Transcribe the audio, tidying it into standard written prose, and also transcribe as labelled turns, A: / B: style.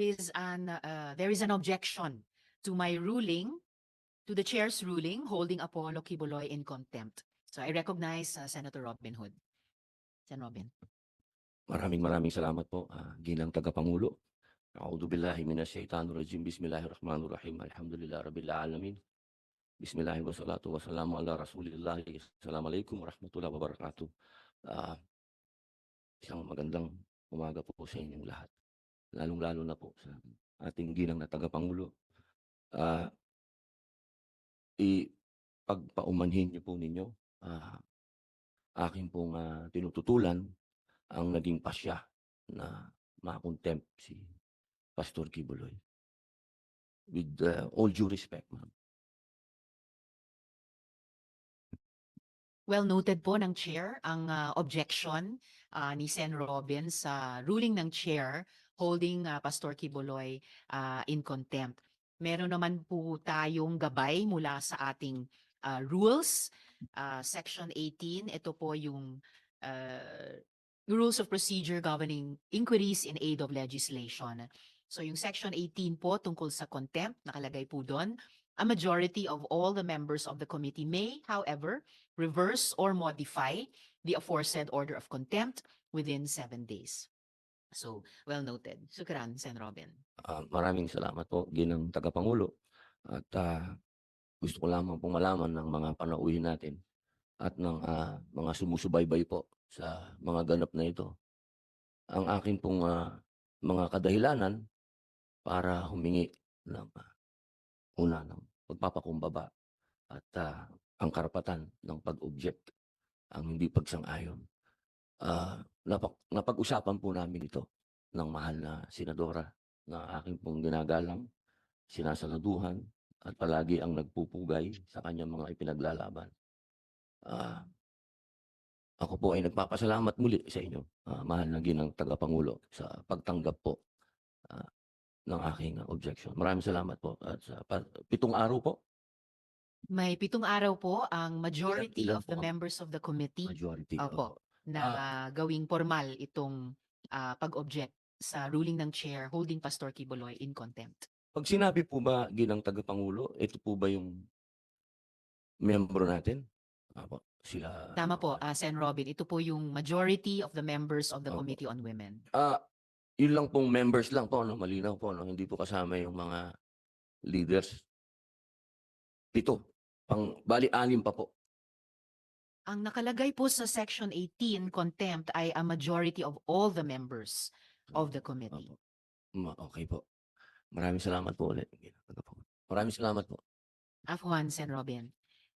A: there is an objection to my ruling, to the chair's ruling holding Apollo Quiboloy in contempt. So I recognize Senator Robin Hood. Sen. Robin.
B: Maraming salamat po, ginang tagapangulo. A'udhu billahi minasyaitanir rajim. Bismillahirrahmanirrahim. Alhamdulillah rabbil alamin. Bismillahirrahmanirrahim. Wassalatu wassalamu ala Rasulillah. Assalamualaikum warahmatullahi wabarakatuh. Isang magandang umaga po sa inyong lahat. Lalong-lalo na po sa ating ginang na tagapangulo. Ipagpaumanhin niyo po ninyo, akin pong tinututulan ang naging pasya na ma-contempt si Pastor Quiboloy. With all due respect, ma'am.
A: Well noted po ng chair ang objection ni Sen. Robin sa ruling ng chair holding Pastor Quiboloy in contempt. Meron naman po tayong gabay mula sa ating rules. Section 18, ito po yung Rules of Procedure Governing Inquiries in Aid of Legislation. So yung Section 18 po tungkol sa contempt, nakalagay po doon, a majority of all the members of the committee may, however, reverse or modify the aforesaid order of contempt within 7 days. So, well noted. Shukran, Sen. Robin.
B: Maraming salamat po, ginang tagapangulo. At gusto ko lamang pong malaman ng mga panauhin natin at ng mga sumusubaybay po sa mga ganap na ito. Ang akin pong mga kadahilanan para humingi ng ng pagpapakumbaba at ang karapatan ng pag-object, ang hindi pagsang-ayon. Napag-usapan po namin ito ng mahal na senadora na aking pong ginagalang, sinasaluduhan at palagi ang nagpupugay sa kanyang mga ipinaglalaban. Ako po ay nagpapasalamat muli sa inyo, mahal na ginang tagapangulo, sa pagtanggap po ng aking objection. Maraming salamat po. At sa 7 araw po.
A: May 7 araw po ang majority
B: Ilan
A: of the
B: po ang
A: members of the committee
B: majority?
A: opo, na gawing formal itong pag-object sa ruling ng chair holding Pastor Quiboloy in contempt.
B: Pag sinabi po ba, ginang tagapangulo, ito po ba yung membro natin? Sila.
A: Tama po, Sen. Robin. Ito po yung majority of the members of the
B: Opo.
A: Committee on Women.
B: Yun lang pong members lang po, no? Malinaw po, no? Hindi po kasama yung mga leaders. 7. Bali 6 pa po.
A: Ang nakalagay po sa Section 18, contempt, ay a majority of all the members of the committee.
B: Opo. Okay po. Maraming salamat po ulit. Maraming salamat po.
A: Afwan, Sen. Robin.